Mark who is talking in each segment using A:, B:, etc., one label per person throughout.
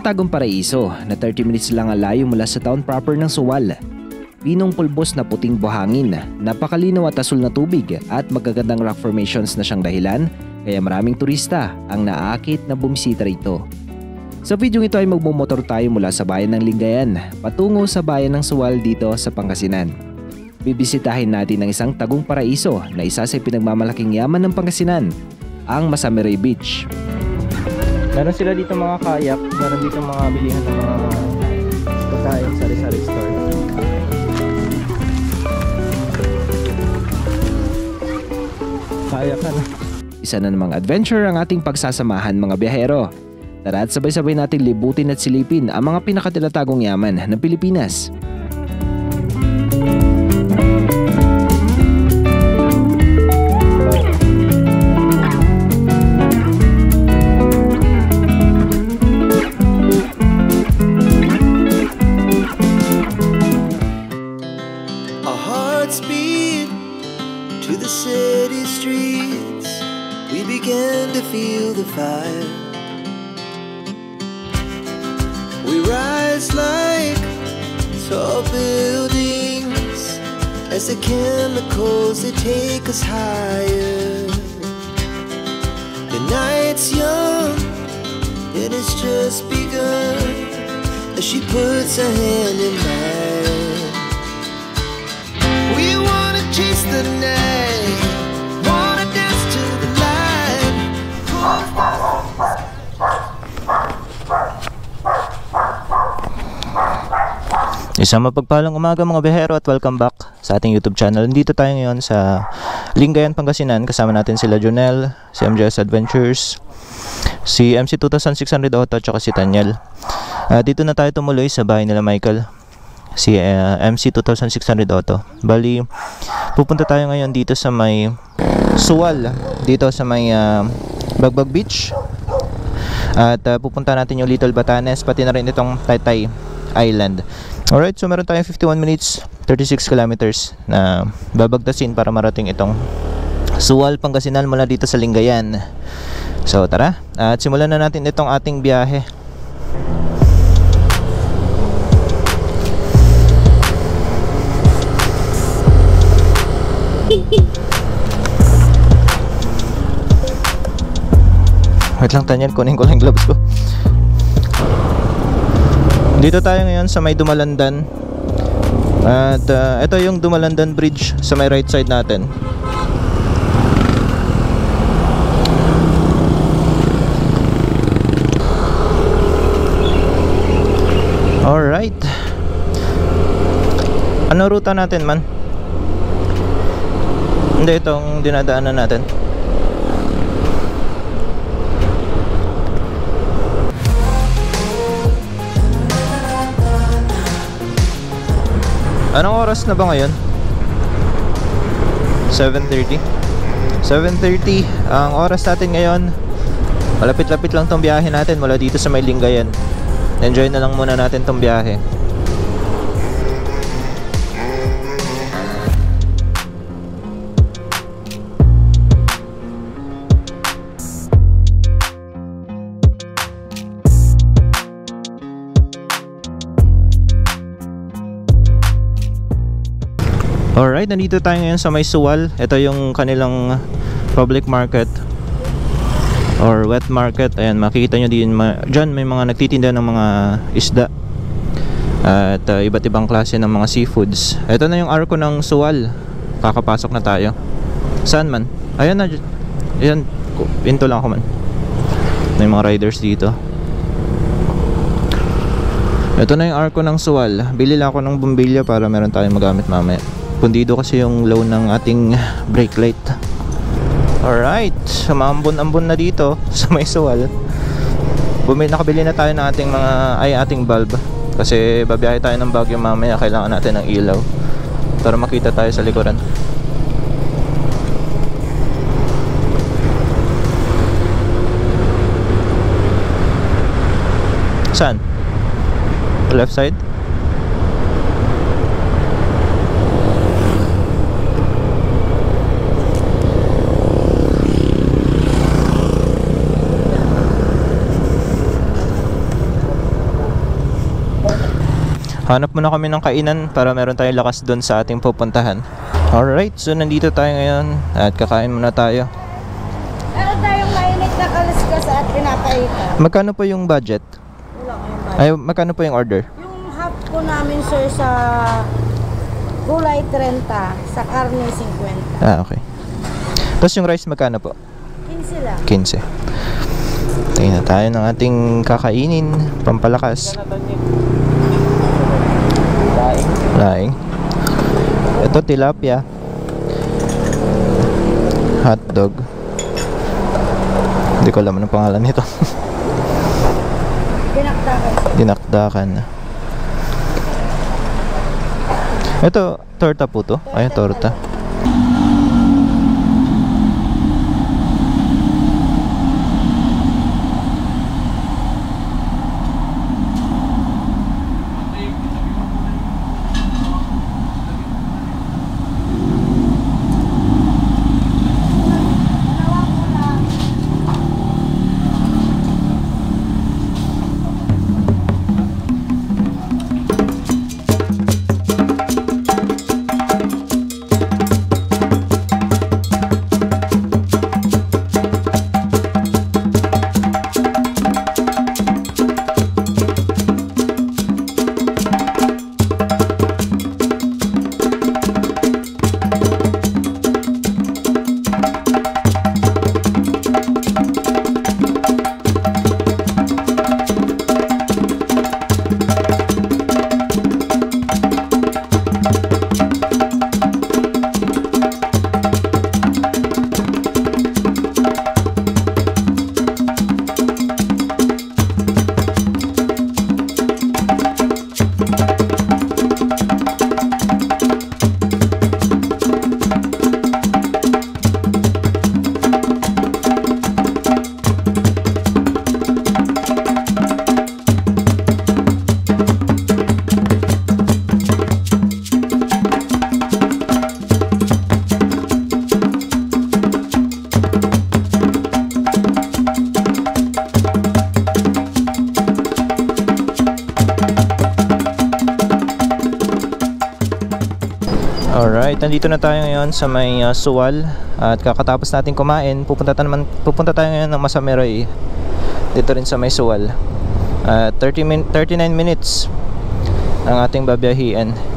A: Tinatagong Paraiso na 30 minutes lang ang layo mula sa town proper ng Suwal. Pinong pulbos na puting buhangin, napakalinaw at asul na tubig at magagandang rock formations na siyang dahilan kaya maraming turista ang naaakit na bumisita rito. Sa video ito ay magmumotor tayo mula sa bayan ng Lingayen patungo sa bayan ng Suwal dito sa Pangasinan. Bibisitahin natin ang isang tagong paraiso na isa sa pinagmamalaking yaman ng Pangasinan, ang Masamirey Beach.
B: Meron sila dito mga kayak, meron dito mga bilihan ng mga pagkain, sari-sari store. Kayak na.
A: Isa na namang adventure ang ating pagsasamahan mga biyahero. Tara at sabay-sabay natin libutin at silipin ang mga pinakatinatagong yaman ng Pilipinas.
C: Our hearts beat to the city streets. We began to feel the fire. We rise like tall buildings as the chemicals they take us higher. The night's young and it's just begun as she puts her hand in mine. We wanna chase the night, wanna dance to the light.
B: Isang mapagpalang umaga mga biyahero at welcome back sa ating YouTube channel. Nandito tayo ngayon sa Lingayen, Pangasinan. Kasama natin sila Jonel, si MJS Adventures, si MC 2600 Auto at si Tanyel. Dito na tayo tumuloy sa bahay nila Michael, si MC 2600 Auto. Bali, pupunta tayo ngayon dito sa may Suwal, dito sa may Bagbag Beach. At pupunta natin yung Little Batanes, pati na rin itong Taytay Island. Alright, so meron tayong 51 minutes, 36 kilometers na babagtasin para marating itong Suwal, Pangasinan mula dito sa Lingayen. So tara, at simulan na natin itong ating biyahe. Wait lang Tanyel, kunin ko lang yung gloves ko. Dito tayo ngayon sa may Dumalandan. At ito yung Dumalandan Bridge sa may right side natin. Alright. Ano ruta natin man? Hindi, itong dinadaanan natin. Anong oras na ba ngayon? 7:30. 7:30 ang oras natin ngayon. Malapit-lapit lang tong biyahe natin mula dito sa may Lingayen. Enjoy na lang muna natin tong biyahe. Alright, nandito tayo ngayon sa may Suwal. Ito yung kanilang public market or wet market. Ayan, makikita nyo din dyan may mga nagtitinda ng mga isda at iba't ibang klase ng mga seafoods. Ito na yung arko ng Suwal. Kakapasok na tayo. Saan man? Ayan na. Ayan, pinto lang ako man. May mga riders dito. Ito na yung arko ng Suwal. Bili lang ako ng bumbilya para meron tayong magamit mamaya. Pundido kasi yung low ng ating brake light. Alright, maambon-ambon na dito sa may Suwal. Nakabili na tayo ng ating bulb. Kasi babiyahe tayo ng Baguio mamaya. Kailangan natin ng ilaw para makita tayo sa likuran. Saan? Left side? Hanap muna kami ng kainan para meron tayong lakas doon sa ating pupuntahan. Alright, so nandito tayo ngayon at kakain muna tayo.
D: Meron tayong mainit na kalaskas at pinapaita.
B: Magkano po yung budget?
D: Wala kayong budget.
B: Ay, magkano po yung order?
D: Yung half po namin, sir, sa gulay 30, sa karne 50.
B: Ah, okay. Tapos yung rice magkano po?
D: 15 lang.
B: 15. Tingnan na tayo ng ating kakainin, pampalakas. Laing. Ito tilapia. Hotdog. Hindi ko alam anong pangalan nito.
D: Dinakdakan.
B: Dinakdakan. Ito, torta po to. Ay, torta. Alright, nandito na tayo ngayon sa may Suwal at kakatapos natin kumain, pupunta tayo ngayon ng Masameroy dito rin sa may Suwal. 39 minutes ang ating babiyahiin.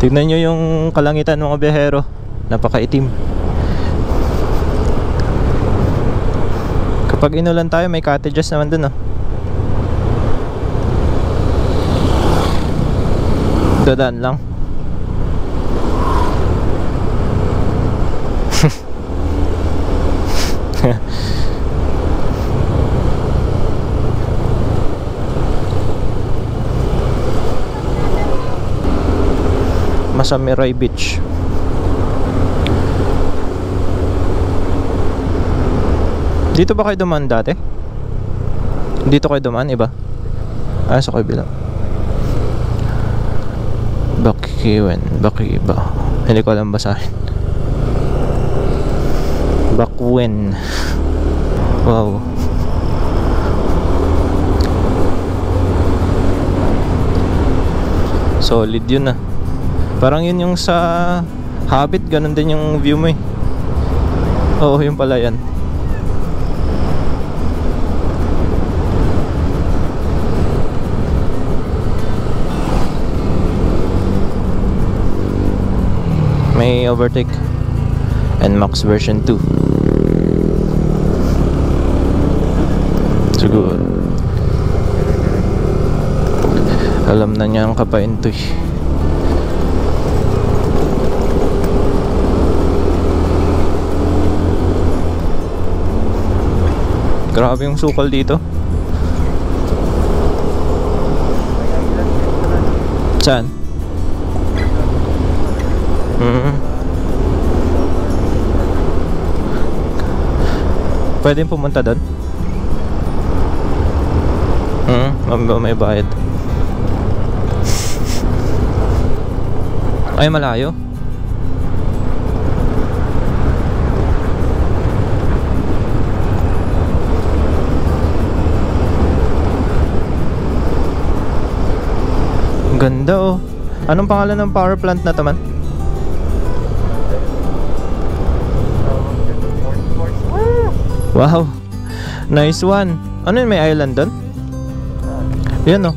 B: Tignan nyo yung kalangitan mga biyahero, napakaitim. Kapag inulan tayo, may cottages naman dun, oh. Dadaan lang. Masameroy Beach. Dito ba kayo dumaan dati? Dito kayo dumaan, iba? Ah, sa kabila. Bakiwen, Bakiba. Hindi ko alam basahin. Bakwen. Wow. Solid yun, ah. Parang yun yung sa Habit, ganun din yung view mo, eh. Oo, yun pala yan. May overtake and max version 2 siguro. Alam na niya ang kapain to, eh. Grabe yung sukal dito. Saan? Pwede pumunta doon? May bayad. Ay, malayo. Ganda oh. Anong pangalan ng power plant na to man? Wow. Nice one. Ano yun, may island doon? Yan oh.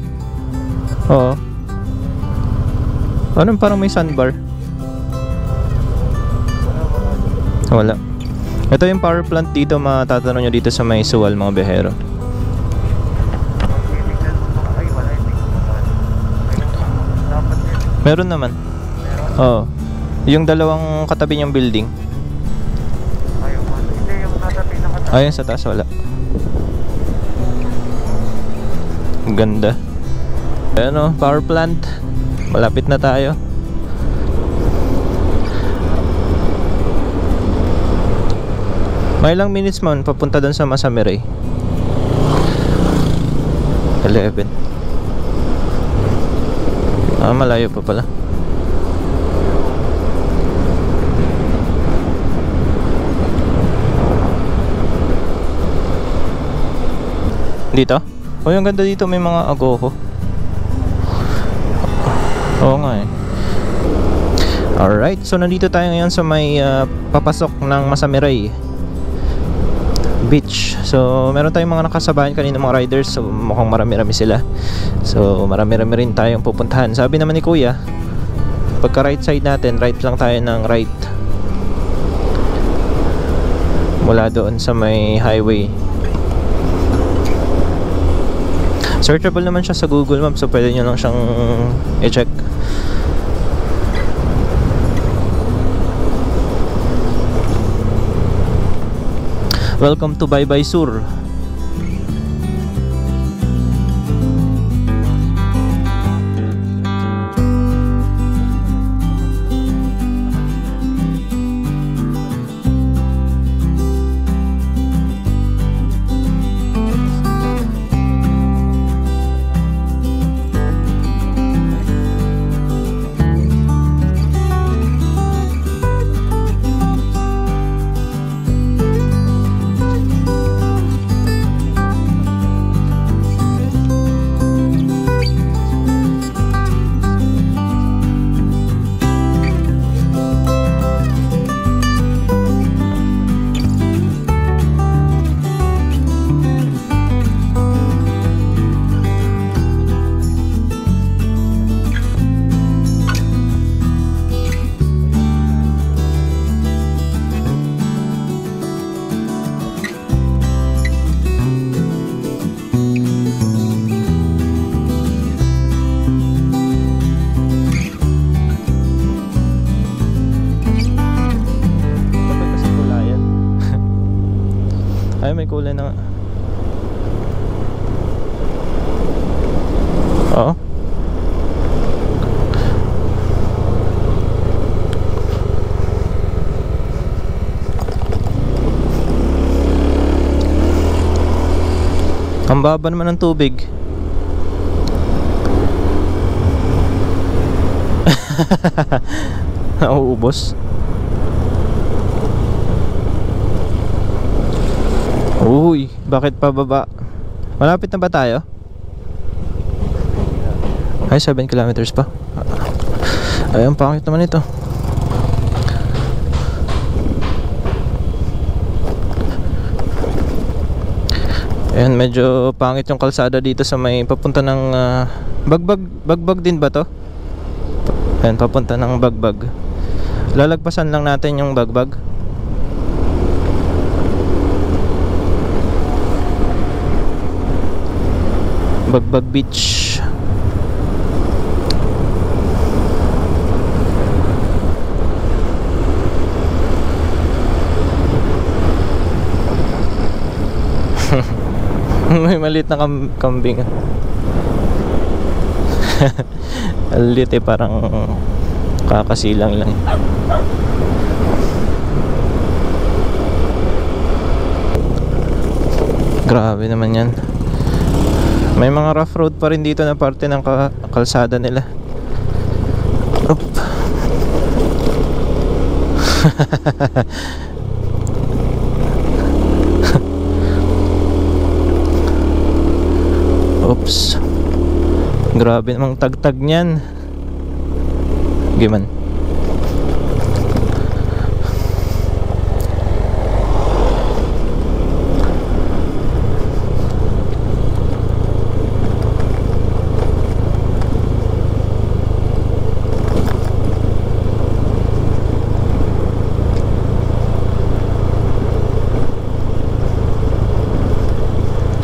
B: Oo. Anong parang may sandbar? Wala. Ito yung power plant dito, matatanong nyo dito sa may Suwal, mga behero. Meron naman. Oo. Yung dalawang katabi niyang building. Ayun sa taas, wala. Ang ganda. Ayan o, power plant. Malapit na tayo. May ilang minutes man papunta doon sa Masamirey. 11. Malayo pa pala. Dito? Oh, yung ganda dito, may mga agoho. Oo nga eh. Alright, so nandito tayo ngayon sa may papasok ng Masamirey Beach. So meron tayong mga nakasabayan kanina mga riders. So mukhang marami-rami sila. So marami-rami rin tayong pupuntahan. Sabi naman ni Kuya, pagka right side natin, right lang tayo ng right mula doon sa may highway. Searchable naman siya sa Google Maps, so pwede nyo lang siyang i-check. Welcome to Bye Bye Sur. Ay, may kulay na nga. Oo. Ang baba naman ng tubig. Nauubos. Uy, bakit pababa? Malapit na ba tayo? Ay, 7 kilometers pa. Ay, ang pangit naman ito. Ayan, medyo pangit yung kalsada dito sa may papunta ng Bagbag din ba to? Ayan, papunta ng Bagbag. Lalagpasan lang natin yung Bagbag. Bagbag Beach. May maliit na kambing. Alit eh, parang kakasilang lang. Grabe naman yan. May mga rough road pa rin dito na parte ng kalsada nila. Oop. Oops. Grabe namang tagtag niyan. Giman.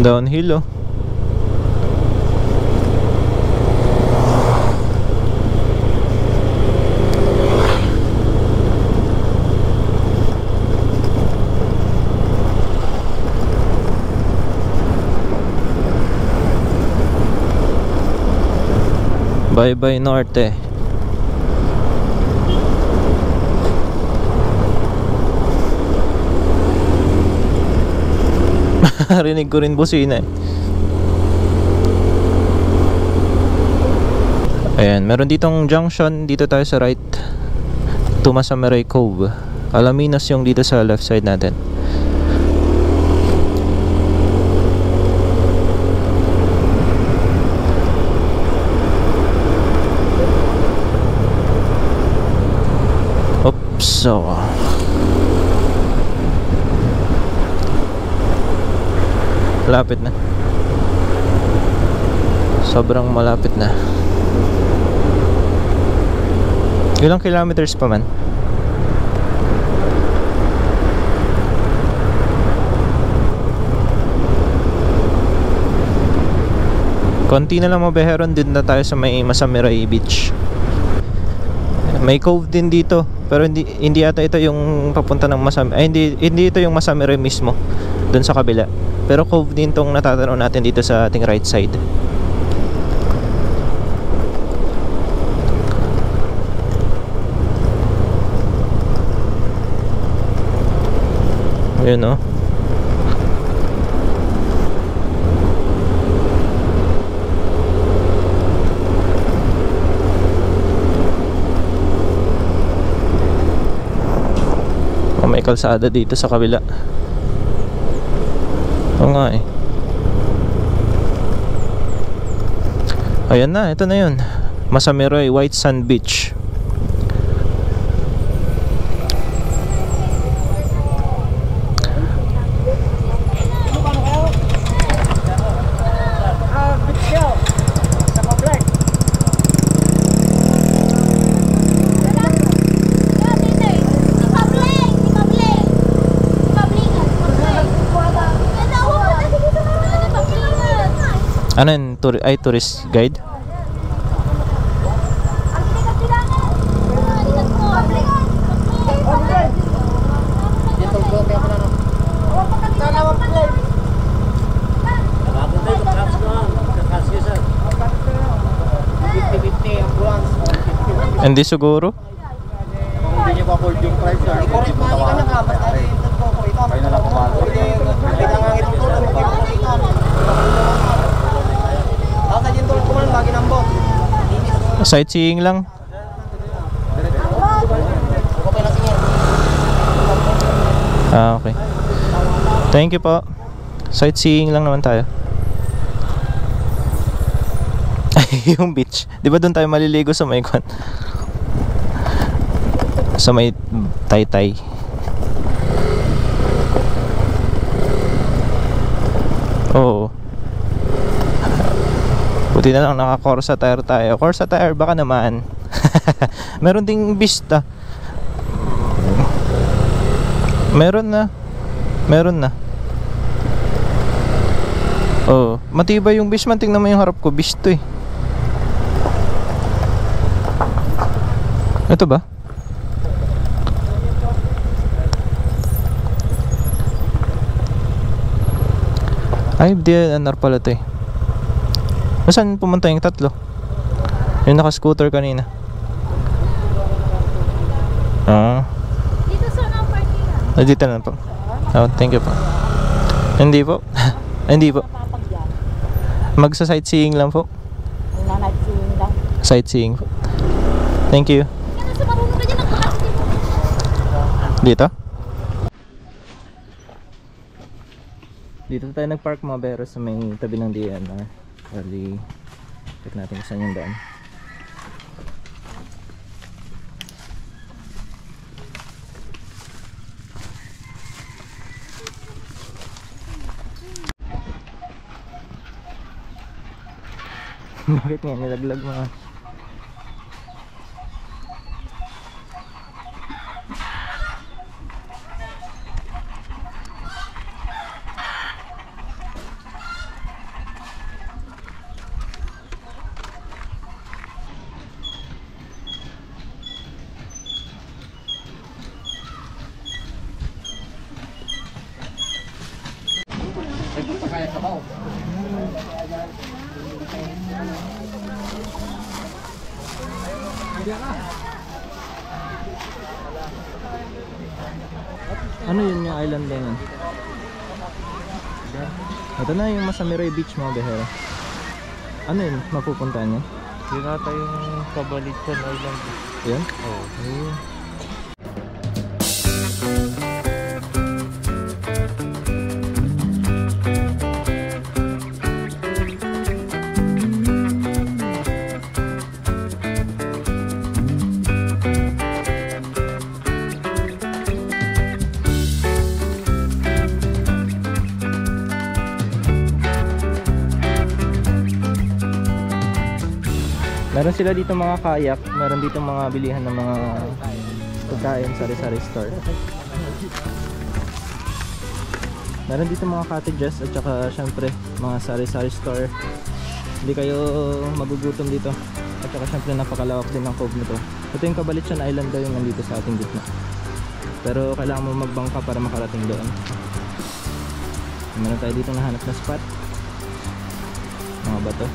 B: Downhill oh. Bye bye Norte. Rinig ko rin busina eh. Ayan, meron ditong junction. Dito tayo sa right to Masamiray Cove. Alaminos yung dito sa left side natin. Oops, so malapit na. Sobrang malapit na. Ilang kilometers pa man? Konti na lang mabeheron, din na tayo sa may Masamiray Beach. May cove din dito, pero hindi ata ito yung papunta ng Masamiray. Ay, hindi ito yung Masamiray mismo, doon sa kabila. Pero cove din tong natatanaw natin dito sa ating right side. Ayun oh. May kalsada dito sa kabila. Oo nga eh. Ayan na, ito na yun. Masamiray White Sand Beach. Ano yun? Tourist guide? Hindi siguro?
E: Hindi nyo pa-hold yung price sir. Correct money ka na ka. Basta rin ko. Kayo na lang kumalo. Hindi ka nga itong tulong. Kayo na kita. Ako sa dyan tulong ko man. Lagi ng bot.
B: Sightseeing lang. Ah, okay. Thank you po. Sightseeing lang naman tayo. Yung beach. Di ba doon tayo maliligo sa may kwan? Sa may Taytay. Oo. Buti na lang naka-Corsa tire tayo. Corsa tire baka naman. Meron ding Vista. Meron na. Oo. Matibay yung Bisman. Tingnan mo yung harap ko. Bisto eh. Ito ba? Ay, DNR pala ito eh. Saan pumunta yung tatlo? Yung naka-scooter kanina.
D: Dito sa parking.
B: Dito na po. Oh, thank you po. Hindi po. Hindi po. Magsa-sightseeing lang po.
D: Sightseeing lang.
B: Sightseeing po. Thank you. Dito? Dito tayo nagpark mga bero sa may tabi ng DNR. Bali, check natin kung saan yung daan. Bakit nga nilaglag mga? Ano yun yung island na yun? Ito na yung Masamiroy Beach mga behera. Ano yun? Mapupuntahan yun?
E: Yun ata yung Kabalitsan Island.
B: Yun?
E: Oo.
B: Meron sila dito mga kayak, meron dito mga bilihan ng mga pagkain, sari-sari store. Meron dito mga cottages at saka syempre mga sari-sari store. Hindi kayo magugutom dito. At saka syempre napakalawak din ng cove nito. Ito yung Kabalitsan Island daw yung nandito sa ating gitna. Pero kailangan mo magbangka para makarating doon. Meron tayo dito nahanap na spot. Mga bato.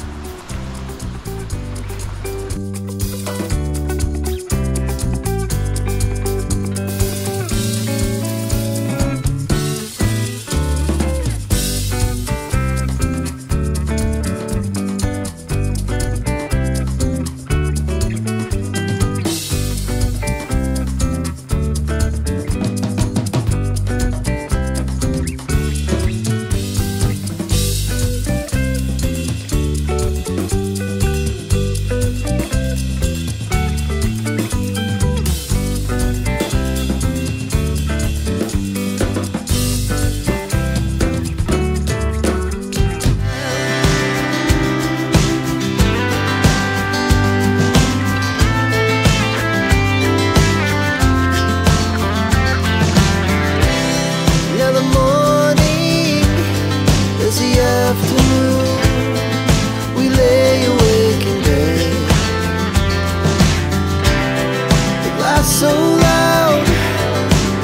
C: So loud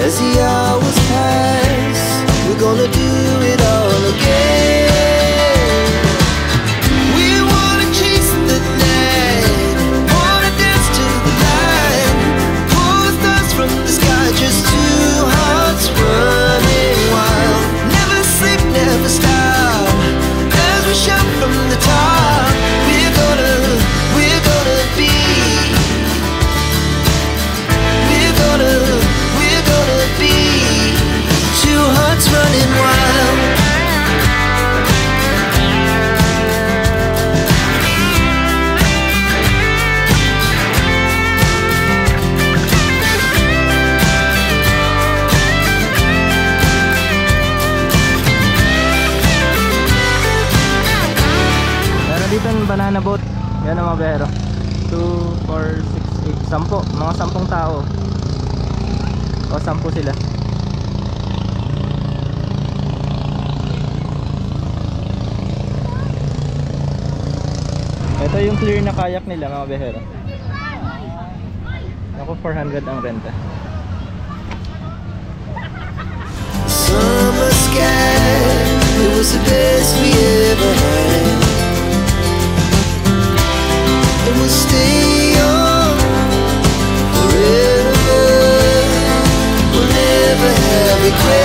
C: as the hours pass, we're gonna do it all again. We wanna chase the night, wanna dance to the light, pull the stars from the sky, just two hearts running wild. Never sleep, never stop, as we shout from the top. We're gonna be. We're gonna be two hearts running wild.
B: Meron dito yung banana boat. Yan ang mga behero. 2, 4, 6, 8, 10. Mga 10 tao. O 10 sila. Ito yung clear na kayak nila mga behero. Ako 400 ang renta.
C: Summer sky, it was the best we ever had. And we'll stay on forever. We'll never have regret.